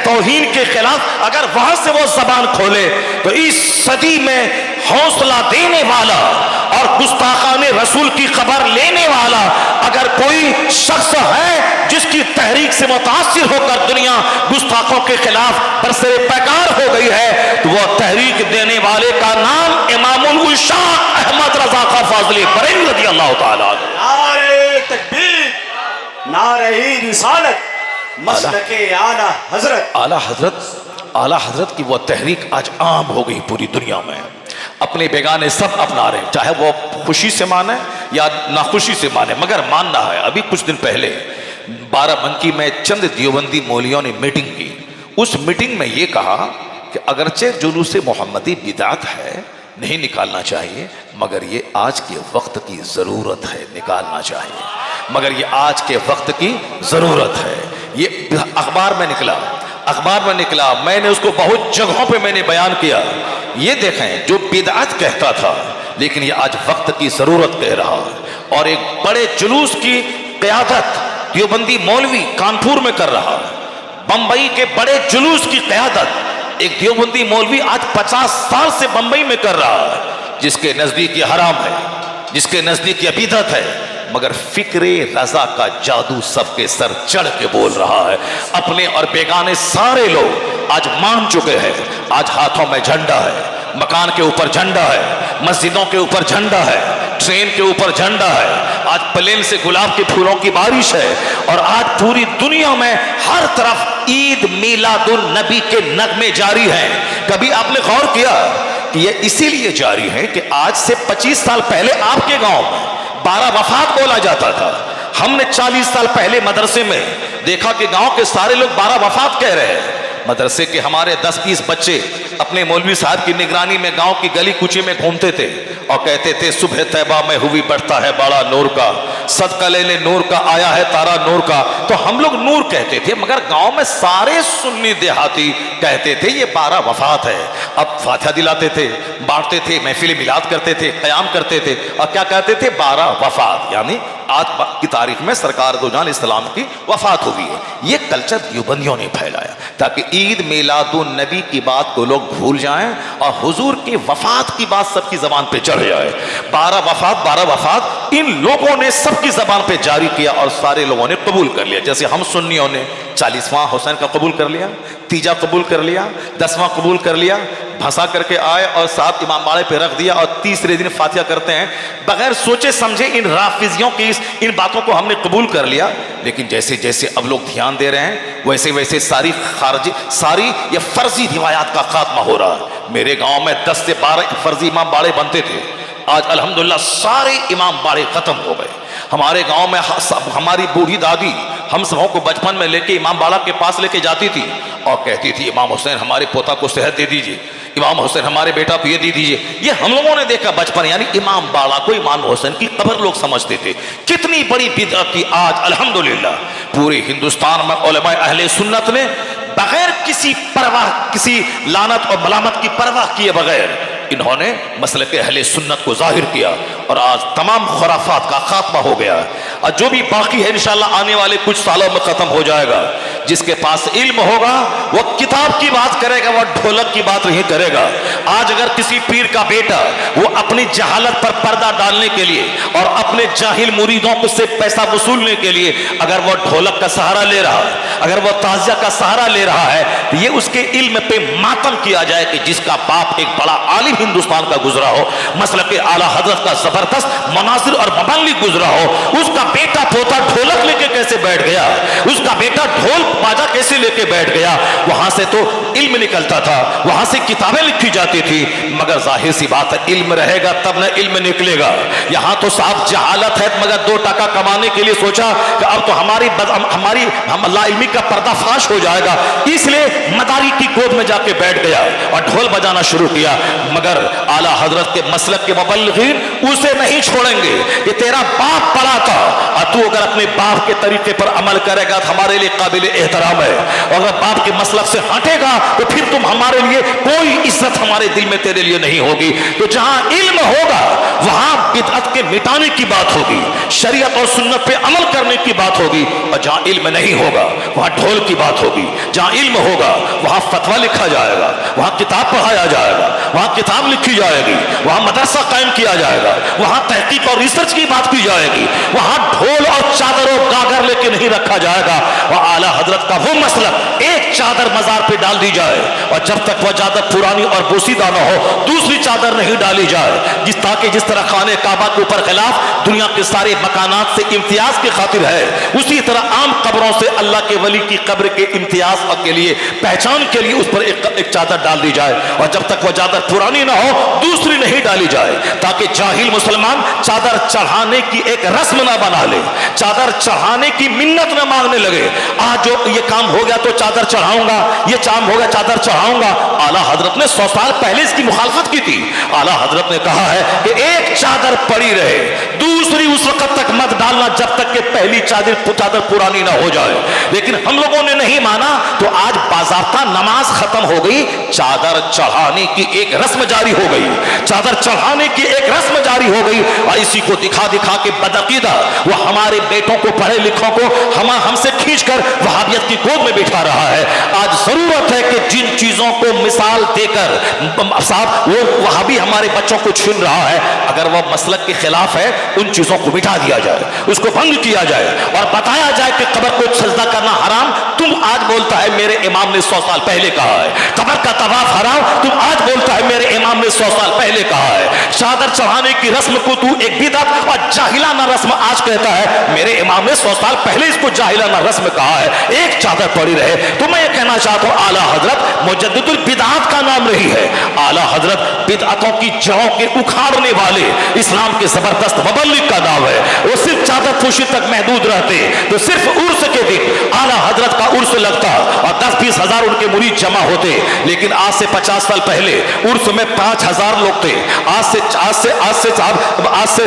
तौहीन के खिलाफ अगर वहां से वो जबान खोले, तो इस सदी में हौसला देने वाला और गुस्ताखाने रसूल की खबर लेने वाला अगर कोई शख्स है जिसकी तहरीक से मुतासिर होकर दुनिया गुस्ताखों के खिलाफ बरसरे पैकार हो गई है, तो वो तहरीक देने वाले का नाम इमामुल उलशाह अहमद रजा खां फाजली बरेलवी रज़ी अल्लाह ताला। नारे तकबीर, नारे रिसालत, मसलके आला हजरत। आला हजरत की वो तहरीक आज आम हो गई पूरी दुनिया में। अपने बेगाने सब अपना रहे, चाहे वो खुशी से माने या नाखुशी से माने, मगर मानना है। अभी कुछ दिन पहले बाराबंकी में चंद देवबंदी मौलियों ने मीटिंग की। उस मीटिंग में ये कहा कि अगरचे जुलूस मोहम्मदी बिदात है, नहीं निकालना चाहिए, मगर ये आज के वक्त की ज़रूरत है, निकालना चाहिए, मगर ये आज के वक्त की ज़रूरत है। ये अखबार में निकला, मैंने उसको बहुत जगहों पे मैंने बयान किया। ये देखें, जो बिदअत कहता था, लेकिन ये आज वक्त की ज़रूरत कह रहा है। और एक बड़े जुलूस की क़यादत देवबंदी मौलवी कानपुर में कर रहा है। बम्बई के बड़े जुलूस की क़यादत एक देवबंदी मौलवी आज 50 साल से बम्बई में कर रहा है, जिसके नज़दीक ये हराम है, जिसके नज़दीक ये बिदअत है, मगर फिक्रे रजा का जादू सबके सर चढ़ के बोल रहा है। अपने और बेगाने सारे लोग आज मान चुके हैं। आज हाथों में झंडा है, मकान के ऊपर झंडा है, मस्जिदों के ऊपर झंडा है, ट्रेन के ऊपर झंडा है, आज प्लेन से गुलाब के फूलों की बारिश है। और आज पूरी दुनिया में हर तरफ ईद मिलादुल नबी के नगमे जारी हैं। कभी आपने गौर किया कि ये इसीलिए जारी है कि आज से 25 साल पहले आपके गांव में 12 वफात बोला जाता था। हमने 40 साल पहले मदरसे में देखा कि गांव के सारे लोग 12 वफात कह रहे हैं। मदरसे के हमारे 10-20 बच्चे अपने मौलवी साहब की निगरानी में गांव की गली कूचे में घूमते थे और कहते थे, सुबह तैबा में हुई बढ़ता है बड़ा नूर का, सदका ले ले नूर का, आया है तारा नूर का। तो हम लोग नूर कहते थे, मगर गांव में सारे सुन्नी देहाती कहते थे ये 12 वफात है। अब फातिहा दिलाते थे, बांटते थे, महफिल मिलाद करते थे, क़याम करते थे और क्या कहते थे, 12 वफात, यानी आज की तारीख में सरकार दो जान इस्लाम की वफात हुई है। ये कल्चर देवबंदियों ने फैलाया ताकि ईद मिलादुन नबी की बात को लोग भूल जाएं और हुजूर की वफात की बात सबकी जबान पे चढ़ जाए। 12 वफात इन लोगों ने सबकी जबान पे जारी किया और सारे लोगों ने कबूल कर लिया। जैसे हम सुन्नियों ने 40वां हुसैन का कबूल कर लिया, तीजा कबूल कर लिया, 10वां कबूल कर लिया, भसा करके आए और 7 इमाम बाड़े पे रख दिया और तीसरे दिन फातिहा करते हैं। बगैर सोचे समझे इन राफिजियों की इन बातों को हमने कबूल कर लिया। लेकिन जैसे जैसे अब लोग ध्यान दे रहे हैं, वैसे वैसे सारी ये फर्जी रिवायात का खात्मा हो रहा है। मेरे गांव में 10 से 12 फर्जी इमाम बाड़े बनते थे, आज अल्हम्दुलिल्लाह सारे इमाम बाड़े खत्म हो गए। हमारे गांव में हमारी बूढ़ी दादी हम सबों को बचपन में लेके इमाम बाड़ा के पास लेके जाती थी और कहती थी, इमाम हुसैन हमारे पोता को सेहत दे दीजिए, इमाम हुसैन हमारे बेटा को ये दे दीजिए। ये हम लोगों ने देखा बचपन, यानी इमाम बाड़ा को इमाम हुसैन की कब्र लोग समझते थे। कितनी बड़ी बिदअत थी। आज अल्हम्दुलिल्लाह पूरे हिंदुस्तान में उलमा अहले सुन्नत ने बगैर किसी परवाह, किसी लानत और मलामत की परवाह किए बगैर इन्होंने मसलक अहले सुन्नत को जाहिर किया और आज तमाम खुराफात का खात्मा हो गया। और जो भी बाकी है इंशाअल्लाह आने वाले कुछ सालों में खत्म हो जाएगा। जिसके पास इल्म होगा वो किताब की बात करेगा, वो ढोलक की बात नहीं करेगा। आज अगर किसी पीर का बेटा वो अपनी जहालत पर पर्दा डालने के लिए और अपने जाहिल मुरीदों को से पैसा वसूलने के लिए अगर वो ढोलक का सहारा ले रहा है, अगर वो ताजिया का सहारा ले रहा है, तो ये उसके इल्म पे मातम किया जाए कि जिसका बाप एक बड़ा आलिम हिंदुस्तान का गुजरा हो, मसलक आला हजरत का जबरदस्त मनासिर और मबल्लिग गुजरा हो, उसका बेटा पोता ढोलक लेके कैसे बैठ गया, उसका बेटा ढोल बाजा कैसे लेके बैठ गया। वहां से तो इल्म निकलता था, वहां से किताबें लिखी जाती थी, मगर जाहिर सी बात है इल्म रहेगा तब न इल्म निकलेगा। यहां तो साफ जहालत है, मगर 2 टका कमाने के लिए सोचा कि अब तो हमारी लाइल्मी का पर्दाफाश हो जाएगा, इसलिए मदारी की गोद में जाके बैठ गया और ढोल बजाना शुरू किया। मगर आला हजरत के मसलक के मुबल्लिगीन उसे नहीं छोड़ेंगे कि तेरा बाप पढ़ा था और तू अगर अपने बाप के तरीके पर अमल करेगा तो हमारे लिए काबिल एहतराम है, और अगर बाप के मसलक से हटेगा तो फिर तुम हमारे लिए कोई इज्जत हमारे दिल में तेरे लिए नहीं होगी। तो जहां इल्म होगा वहां बिदअत के मिटाने की बात होगी, शरीयत और सुन्नत पे अमल करने की बात होगी, और जहां इल्म नहीं होगा वहां ढोल की बात होगी। जहां इल्म होगा वहां फतवा लिखा जाएगा, वहां किताब पढ़ाया जाएगा, वहां किताब लिखी जाएगी, वहां मदरसा कायम किया जाएगा, वहां तहकीक और रिसर्च की बात की जाएगी, वहां ढोल और चादर और गागर लेके नहीं रखा जाएगा। वह आला हजरत का वो मसलक, एक चादर मजार पे डाल दी जाए और जब तक वह चादर पुरानी और बोसीदा न हो दूसरी चादर नहीं डाली जाए, ताकि जिस तरह खाने काबा के ऊपर खिलाफ दुनिया के सारे मकानात से इम्तियाज की खातिर है, उसी तरह आम कब्रों से अल्लाह के वली की कब्र के इम्तियाज के लिए, पहचान के लिए उस पर एक चादर डाल दी जाए, और जब तक वह चादर पुरानी ना हो दूसरी नहीं डाली जाए, ताकि जाहिल मुसलमान चादर चढ़ाने की एक रस्म ना बना ले, चादर चढ़ाने की मिन्नत ना मांगने लगे। आज जो ये काम हो गया तो चादर चढ़ाऊंगा, ये काम हो गया चादर चढ़ाऊंगा। आला हजरत ने 100 साल पहले इसकी मुखालफत की थी। आला हजरत ने कहा है कि एक चादर पड़ी रहे, दूसरी उस वक्त तक मत डालना जब तक कि पहली चादर पुरानी ना हो जाए। लेकिन हम लोगों ने नहीं माना, तो आज बाज़ाब्ता नमाज खत्म हो गई, चादर चढ़ाने की एक रस्म जारी हो गई, चादर चढ़ाने की एक रस्म जारी हो गई, और इसी को दिखा दिखा के बदअकीदा वो हमारे बेटों को, पढ़े लिखों को हमसे खींचकर वहाबियत की गोद में बिठा रहा है। आज जरूरत है कि जिन चीजों को मिसाल देकर साहब वो वहाबी हमारे बच्चों को छीन रहा है, अगर वह मसलक के खिलाफ है उन चीजों को मिटा दिया जाए, उसको बंद किया जाए और बताया जाए कि कब्र को सजदा करना हराम, तुम आज बोलता है मेरे इमाम ने 100 साल पहले कहा है। कब्र का तवाफ हराम, तुम आज बोलता है मेरे इमाम ने 100 साल पहले कहा है। चादर चढ़ाने की रस्म को तू एक बिदअत और जाहिलाना रस्म आज कहता है, मेरे इमाम ने 100 साल पहले इसको जाहिलाना रस्म कहा है। एक चादर पड़ी रहे। तो मैं ये कहना चाहता हूं आला हजरत मुजद्दिदुल बिदअत का नाम रही है। आला हजरत बिदअतों की जड़ों के उखाड़ने वाले इस्लाम के जबरदस्त मुबल्लिग का नाम है। वो सिर्फ चादर पोशी तक महदूद रहते तो सिर्फ उर्स के दिन आला हजरत का उर्स लगता और 10-20 हजार उनके मुरीद जमा होते, लेकिन आज से 50 साल पहले उर्स में 5000 लोग थे। आज से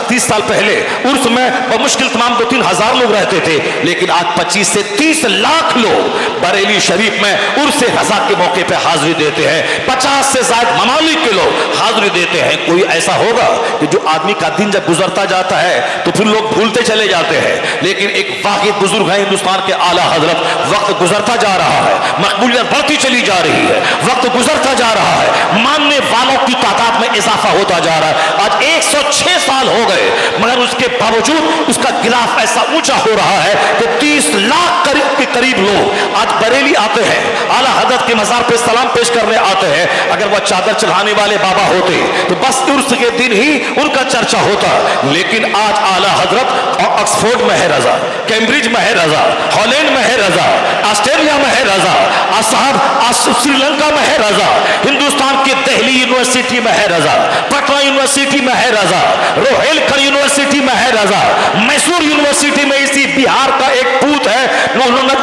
30 साल पहले उर्स में बमुश्किल तमाम 2-3 हजार लोग रहते थे, लेकिन आज 25 से 30 लाख लोग बरेली शरीफ में उर्स रज़ा के मौके पे हाजिरी देते हैं। 50 से ज्यादा ममालिक के लोग हाजिरी देते हैं। कोई ऐसा होगा कि जो आदमी का दिन जब गुजरता जाता है तो फिर लोग भूलते चले जाते हैं, लेकिन एक वाक़ई बुजुर्ग है हिंदुस्तान के आला हजरत, वक्त गुजरता जा रहा है, मकबूलियत बढ़ती चली जा रही है, वक्त गुजरता जा रहा है, मानने वालों की तादाद में इजाफा होता जा रहा है। आज 106 साल हो गए, मगर उसके बावजूद उसका गिलाफ ऐसा ऊंचा हो रहा है कि 30 लाख के करीब लोग आज बरेली आते हैं, आला हजरत के मजार पे सलाम पेश करने आते हैं। अगर वह चादर चढ़ाने वाले बाबा होते तो बस उर्स के दिन ही उनका चर्चा होता, लेकिन आज आला हजरत ऑक्सफोर्ड में है रजा, कैम्ब्रिज में है रजा, हॉलैंड में है रजा, ऑस्ट्रेलिया में है रजा, श्रीलंका में है रजा, हिंदुस्तान के दिल्ली यूनिवर्सिटी में है रजा, पटना यूनिवर्सिटी में है रजा, रोहेलखंड यूनिवर्सिटी में है रजा, मैसूर यूनिवर्सिटी में इसी बिहार का एक पूत है, उन्होंने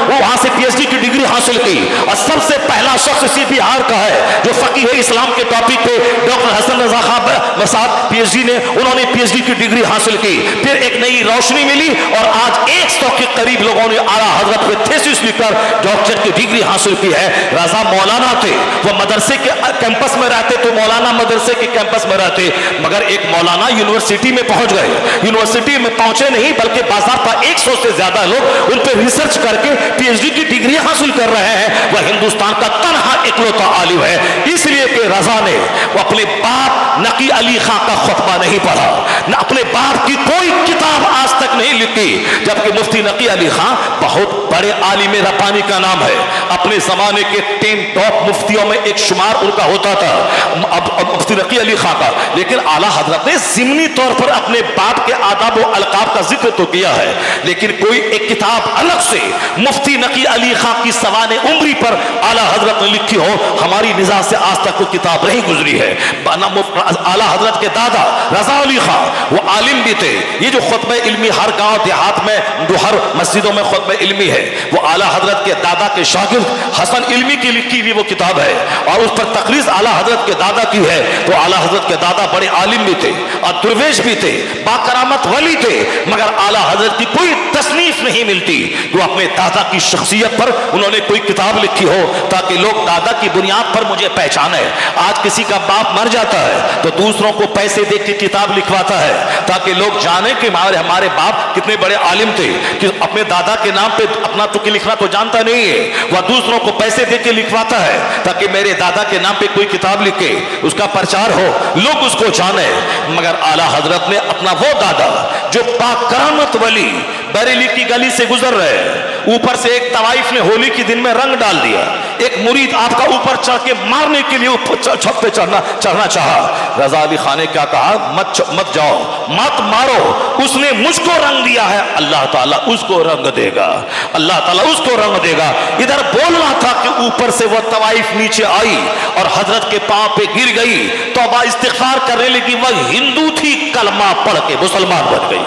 वहां से पीएचडी की डिग्री हासिल की, और सबसे पहला शख्स इसी बिहार का है जो फकीह इस्लाम के टॉपिक पे डॉक्टर हसन रजा खान साहब पीएचडी ने, उन्होंने पीएचडी की डिग्री हासिल की। फिर एक नई रोशनी मिली और आज 100 के करीब लोगों ने आला हजरत पे थीसिस लिखकर डॉक्टर की डिग्री हासिल की है। रजा मौलाना थे, वो मदरसे के कैंपस में रहते तो मौलाना मदरसे के कैंपस में रहते, मगर एक मौलाना यूनिवर्सिटी में पहुंच गए। यूनिवर्सिटी में पहुंचे नहीं बल्कि बाज़ाब्ता 100 से ज्यादा लोग उन पर रिसर्च करके पीएचडी की डिग्री हासिल कर रहे हैं। वह हिंदुस्तान का तनहा इकलौता आलिम है, इसलिए कि रजा ने वो अपने बाप नकी अली खां का खुतबा नहीं पढ़ा, न अपने बाप की कोई किताब आज तक नहीं लिखी लिखी, जबकि मुफ्ती नकी अली खां बहुत बड़े आलिम रब्बानी का नाम है। अपने जमाने के 10 टॉप मुफ्तियों में एक शुमार उनका होता था, अब मुफ्ती नकी अली खां का। लेकिन आला हजरत ने ज़िमनी तौर पर अपने बाप के आदाब व अलकाब का जिक्र तो किया है, लेकिन कोई एक किताब अलग से मुफ्ती नकी अली खां की सवाने उम्री पर आला हजरत ने लिखी हो, हमारी निज़ाह से आज तक कोई किताब नहीं गुजरी है। आला हजरत के दादा रजा अली खां वो आलिम भी थे। ये जो खुतबे इल्मी हर गांव देहात में, हर मस्जिदों में खुतबे इल्मी है, वो आला हजरत के दादा के शागिर्द हसन इल्मी की लिखी हुई वो किताब है, और उस पर तकरीज आला हजरत के दादा की है। तो आला हजरत के दादा बड़े आलिम भी थे और दुर्वेश भी थे, बाकरामत वली थे, मगर आला हजरत की कोई तसनीफ नहीं मिलती जो अपने दादा की शख्सियत पर उन्होंने कोई किताब लिखी हो ताकि लोग दादा की बुनियाद पर मुझे पहचाने। आज किसी का बाप मर जाता है तो दूसरों को पैसे दे के किताब लिखवाता है ताकि लोग जाने कि हमारे बाप कितने बड़े आलिम थे, कि अपने दादा के नाम पे अपना तो लिखना तो जानता नहीं है, वह दूसरों को पैसे दे के लिखवाता है ताकि मेरे दादा के नाम पे कोई किताब लिखे, उसका प्रचार हो, लोग उसको जाने। मगर आला हजरत ने अपना वो दादा जो बाकरामत वली बरेली की गली से गुजर रहे हैं, ऊपर से एक तवाइफ ने होली के दिन में रंग डाल दिया, एक मुरीद आपका ऊपर चढ़ के मारने के लिए ऊपर छत पे चढ़ना चाहा। रजा अली खान ने क्या कहा, मत जाओ, मत मारो, उसने मुझको रंग दिया है, अल्लाह ताला उसको रंग देगा, अल्लाह ताला उसको रंग देगा। इधर बोलना था कि ऊपर से वह तवाइफ नीचे आई और हजरत के पांव पे गिर गई, तौबा इस्तिगफार करने लगी। वह हिंदू थी, कलमा पढ़ के मुसलमान बन गई।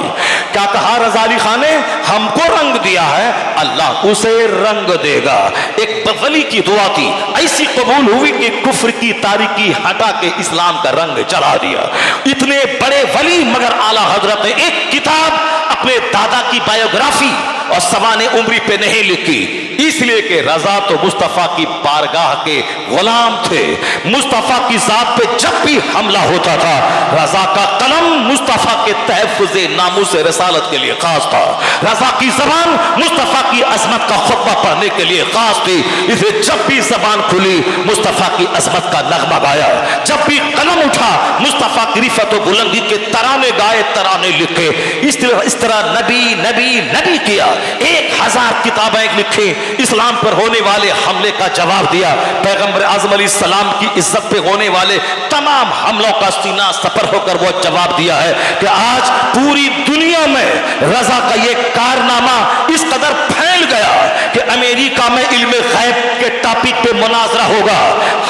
क्या कहा रजा अली खान ने, हमको रंग दिया है, अल्लाह उसे रंग देगा। एक वली की दुआ थी, ऐसी कबूल हुई कि कुफ्र की तारीकी हटा के इस्लाम का रंग चढ़ा दिया। इतने बड़े वली, मगर आला हजरत ने एक किताब अपने दादा की बायोग्राफी और सवाने उम्री पे नहीं लिखी, इसलिए कि रजा तो मुस्तफा की बारगाह के गुलाम थे। मुस्तफा की जात पे जब भी हमला होता था, रजा का कलम मुस्तफा के तहफ़्फ़ुज़ नामूस रसालत के लिए खास था, रजा की जबान मुस्तफा की अजमत का खुतबा पढ़ने के लिए खास थी। इसलिए जब भी जबान खुली मुस्तफा की अजमत का नगमा गाया, जब भी कलम उठा मुस्तफा की रिफत व बुलंदी के तराने गाए, तराने लिखे। इस तरह नबी नबी नबी किया, 1000 किताबें लिखी, इस्लाम पर होने वाले हमले का जवाब दिया, पैगंबर आज़म अलैहिस्सलाम की इज्जत पे होने वाले तमाम हमलों का सीना सफर होकर वो जवाब दिया है कि आज पूरी दुनिया में रजा का ये कारनामा इस कदर फैल गया कि अमेरिका में इल्म गैब के टॉपिक पे मुनाजरा होगा,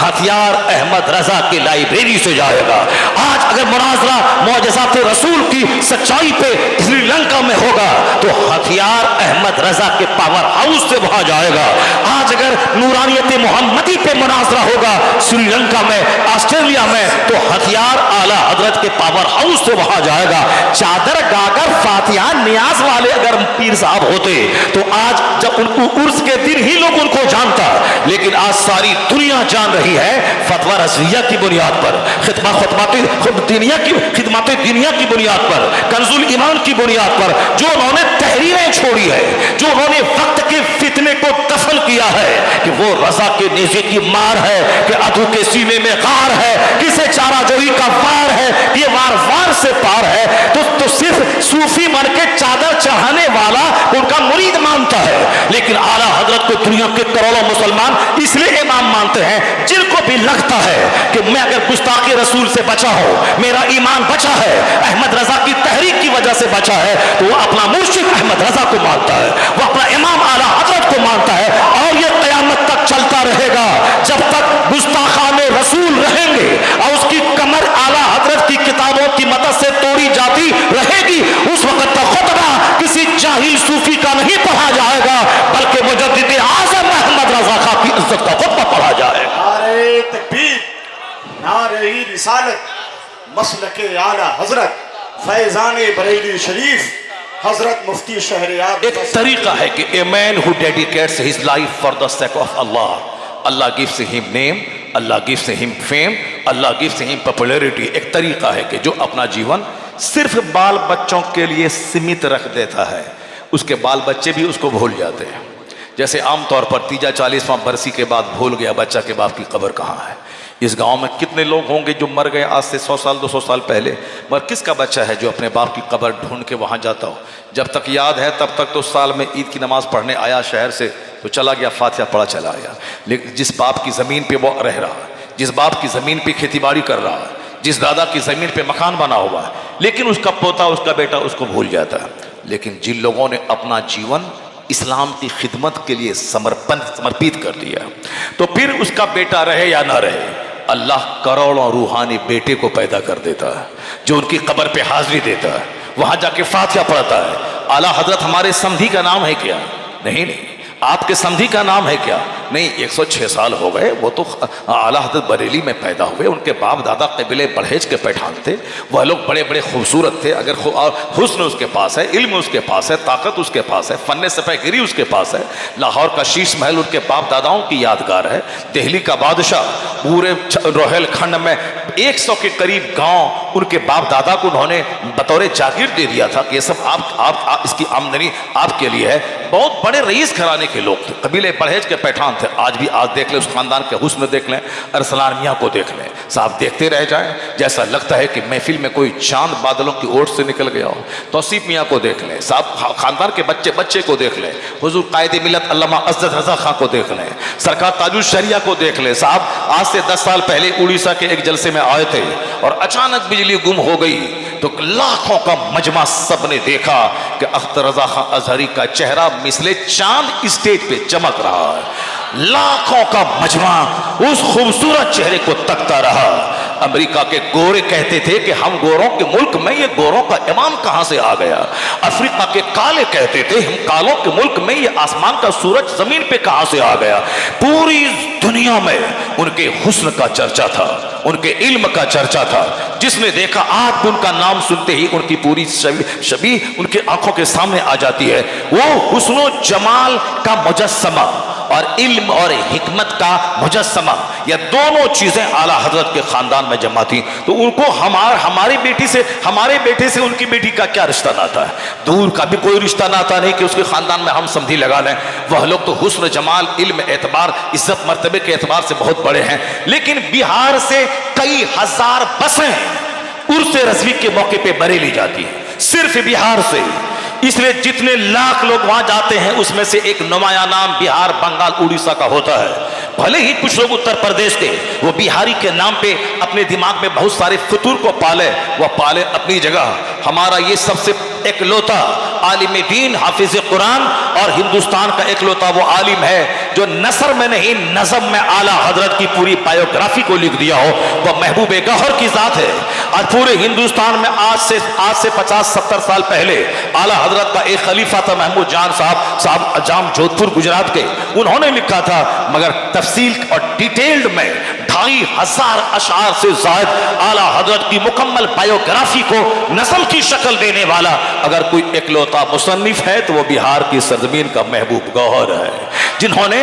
हथियार अहमद रजा की लाइब्रेरी से जाएगा। आज अगर मुनाजरा मौजज़ात रसूल की सच्चाई पे श्रीलंका में होगा तो हथियार अहमद रजा के पावर हाउस से वहां जाएगा। आज अगर नूरानियत मोहम्मदी पे मुनाजरा होगा श्रीलंका में, ऑस्ट्रेलिया में, तो हथियार आला हजरत के पावर हाउस से वहां जाएगा। चादर गागर फातिहा नियाज वाले अगर पीर साहब होते तो आज जब उनको उर्स के दिन ही लोग उनको जानता, लेकिन आज सारी दुनिया जान रही है फतवा रज़विया की बुनियाद पर, खिदमत दुनिया की बुनियाद पर, कंजुल ईमान की बुनियाद पर, जो उन्होंने तहरीरें छोड़ी है, जो उन्होंने वक्त के फितने को दफन किया है कि वो रजा के नेज़े की मार है, कि अधू के सीने में गार है, किसे चारा जोही का वार है, ये वार वार से पार है। तो सिर्फ सूफी मन के चादर चढ़ाने वाला उनका मुरीद मानता है, लेकिन आला हजरत को दुनिया के करोड़ों मुसलमान इसलिए इमाम मानते हैं जिनको भी लगता है कि मैं अगर गुस्ताखी रसूल से बचा हूं, मेरा ईमान बचा है, अहमद रजा की तहरीक की वजह से बचा है, तो वो अपना मुर्शिद अहमद रजा को मानता है, वो अपना इमाम आला हजरत को मानता है। और ये क़यामत तक चलता रहेगा जब तक गुस्ताखाने रसूल रहेंगे और उसकी कमर आला हजरत की किताबों की मदद से तोड़ी जाती रहेगी। उस वक्त तक खुतबा किसी जाहिल सूफी का नहीं पढ़ा जाएगा, बल्कि मुजद्दिद आज़म अहमद रजा खां की इज्जत का खुतबा पढ़ा जाएगा। नारे तकबीर, नारे रिसालत, मसलके आला हजरत फैजाने बरेली शरीफ हजरत मुफ्ती शहरयार। एक तरीका है कि a man who dedicates his life for the sake of Allah, Allah gives him name, Allah gives him fame, Allah gives him popularity. एक तरीका है कि जो अपना जीवन सिर्फ बाल बच्चों के लिए सीमित रख देता है, उसके बाल बच्चे भी उसको भूल जाते हैं। जैसे आमतौर पर 30-40वां बरसी के बाद भूल गया बच्चा के बाप की कब्र कहाँ है, इस गांव में कितने लोग होंगे जो मर गए आज से 100 साल 200 साल पहले, मगर किसका बच्चा है जो अपने बाप की कब्र ढूंढ के वहाँ जाता हो? जब तक याद है तब तक तो साल में ईद की नमाज़ पढ़ने आया शहर से तो चला गया, फातिहा पढ़ा चला आया। लेकिन जिस बाप की ज़मीन पे वो रह रहा है, जिस बाप की ज़मीन पे खेतीबाड़ी कर रहा है, जिस दादा की ज़मीन पे मकान बना हुआ है, लेकिन उसका पोता उसका बेटा उसको भूल जाता है। लेकिन जिन लोगों ने अपना जीवन इस्लाम की खिदमत के लिए समर्पित कर दिया, तो फिर उसका बेटा रहे या ना रहे, अल्लाह करोड़ों रूहानी बेटे को पैदा कर देता है जो उनकी कब्र पे हाजिरी देता है, वहां जाके फातिहा पढ़ता है। आला हजरत हमारे समधी का नाम है क्या? नहीं नहीं। आपके समधी का नाम है क्या? नहीं। 106 साल हो गए, वो तो आला हजरत बरेली में पैदा हुए, उनके बाप दादा कबीले बरहेज के पैठान थे, वह लोग बड़े बड़े खूबसूरत थे। अगर हुस्न उसके पास है, इल्म उसके पास है, ताकत उसके पास है, फन्ने सफ़ेगिरी उसके पास है। लाहौर का शीश महल उनके बाप दादाओं की यादगार है। दिल्ली का बादशाह, पूरे रोहेलखंड में 100 के करीब गांव उनके बाप दादा को उन्होंने बतौर जागीर दे दिया था कि ये सब आप इसकी आमदनी आपके लिए है। बहुत बड़े रईस घराने के लोग थे, कबीले बरहेज के पैठान थे। आज भी आज देख ले उस खानदान के हुस्न देख लें, अरसलान मियाँ को देख लें, साहब देखते रह जाएं, जैसा लगता है कि महफिल में कोई चांद बादलों की ओट से निकल गया हो। तौसीफ मियाँ को देख लें, साहब खानदान के बच्चे को देख लें, हुजूर कायदे मिलत अल्लामा अज़द रज़ा खां को देख लें, सरकार ताजुल शरिया को देख लें। साहब आज से 10 साल पहले उड़ीसा के एक जलसे में आए थे और अचानक बिजली गुम हो गई तो लाखों का मजमा सबने देखा कि अख्तर रज़ा खां अजहरी का चेहरा मिसले चांद स्टेज पे चमक रहा है। लाखों का मजमा उस खूबसूरत चेहरे को तकता रहा। अमेरिका के गोरे कहते थे कि हम गोरों के मुल्क में ये गोरों का इमाम कहां से आ गया। अफ्रीका के काले कहते थे हम कालों के मुल्क में ये आसमान का सूरज जमीन पे कहां से आ गया। पूरी दुनिया में उनके हुस्न का चर्चा था, उनके इल्म का चर्चा था। जिसने देखा आज उनका नाम सुनते ही उनकी पूरी छवि उनके आंखों के सामने आ जाती है। वो हुस्नो जमाल का मुजस्समा और इल्म और हिकमत का मुजस्समा, यह दोनों चीजें आला हजरत के खानदान में जमा थी। तो उनको हमारे बेटे से उनकी बेटी का क्या रिश्ता नाता है? दूर का भी कोई रिश्ता नाता नहीं कि उसके खानदान में हम समधी लगा लें। वह लोग तो हुस्न जमाल इल्म एतबार इज्जत मर्तबे के एतबार से बहुत बड़े हैं। लेकिन बिहार से कई हजार बसें उर्से रज़वी के मौके पे बरेली जाती है, सिर्फ बिहार से। इसलिए जितने लाख लोग वहां जाते हैं उसमें से एक नुमाया नाम बिहार, बंगाल, उड़ीसा का होता है। भले ही कुछ लोग उत्तर प्रदेश के वो बिहारी के नाम पे अपने दिमाग में बहुत सारे फितूर को पाले, वह पाले अपनी जगह। हमारा ये सबसे एकलौता आलिम दीन हाफिज कुरान और हिंदुस्तान का एकलौता वो आलिम है जो नसर में नहीं नज़म में आला हजरत की पूरी बायोग्राफी को लिख दिया हो, वह महबूब गौहर की जात है। और पूरे हिंदुस्तान में आज से 50-70 साल पहले आला हजरत का एक खलीफा था महमूद जान साहब अजाम जोधपुर गुजरात के, उन्होंने लिखा था। मगर तफसील और डिटेल्ड में 2500 अशार से ज़ायद आला हजरत की मुकम्मल बायोग्राफी को नस्ल की शक्ल देने वाला अगर कोई एकलौता मुसन्निफ है तो वो बिहार की सरजमीन का महबूब गौहर है, जिन्होंने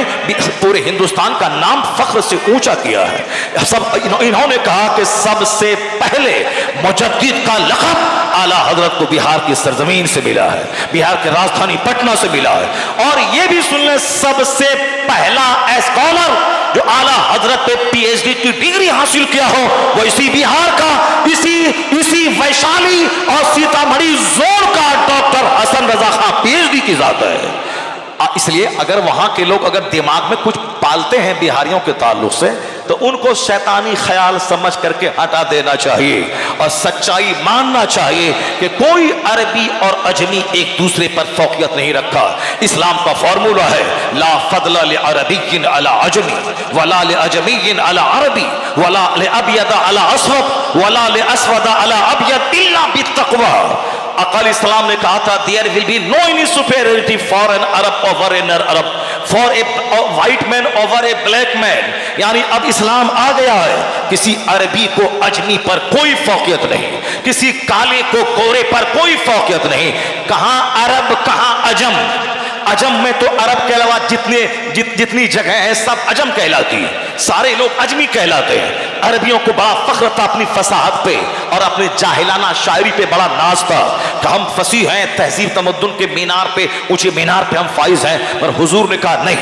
पूरे हिंदुस्तान का नाम फख्र से ऊंचा किया है। इन्होंने कहा कि सबसे पहले मुजद्दिद का लक़ब आला हजरत को बिहार की सरजमीन से मिला है, बिहार के राजधानी पटना से मिला है। और ये भी सुन ले, सबसे पहला स्कॉलर जो आला हजरत पे पीएचडी की डिग्री हासिल किया हो वो इसी बिहार का, इसी वैशाली और सीतामढ़ी जोन का डॉक्टर हसन रजा खां पीएचडी की जात है। इसलिए अगर वहां के लोग अगर दिमाग में कुछ पालते हैं बिहारियों के ताल्लुक से तो उनको शैतानी ख्याल समझ करके हटा देना चाहिए और सच्चाई मानना चाहिए कि कोई अरबी और अजमी एक दूसरे पर फौकियत नहीं रखा। इस्लाम का फॉर्मूला है ला फदला ले अरबिय्यिन अला अजमी वला ले अजमिय्यिन अला अरबी वला ले अबयद अला अस्वद वला ले अस्वद अला अबयद इल्ला बित्तक़वा। अक़ल इस्लाम ने कहा था there will be no any superiority for an Arab over an Arab, for a white man over a black man. यानी अब इस्लाम आ गया है, किसी अरबी को अजमी पर कोई फौकियत नहीं, किसी काले को गोरे पर कोई फौकियत नहीं। कहां अरब कहां अजम। अजम में तो अरब के अलावा जितनी जगह है सब अजम कहलाती है, सारे लोग अजमी कहलाते हैं। अरबियों को बड़ा फख्र था अपनी फसाहत पे और अपने जाहिलाना शायरी पे बड़ा नाज था कि हम फसीह हैं, तहजीब तमद्दुन के मीनार पे, ऊंचे मीनार पे हम फाइज हैं। पर हुजूर ने कहा नहीं,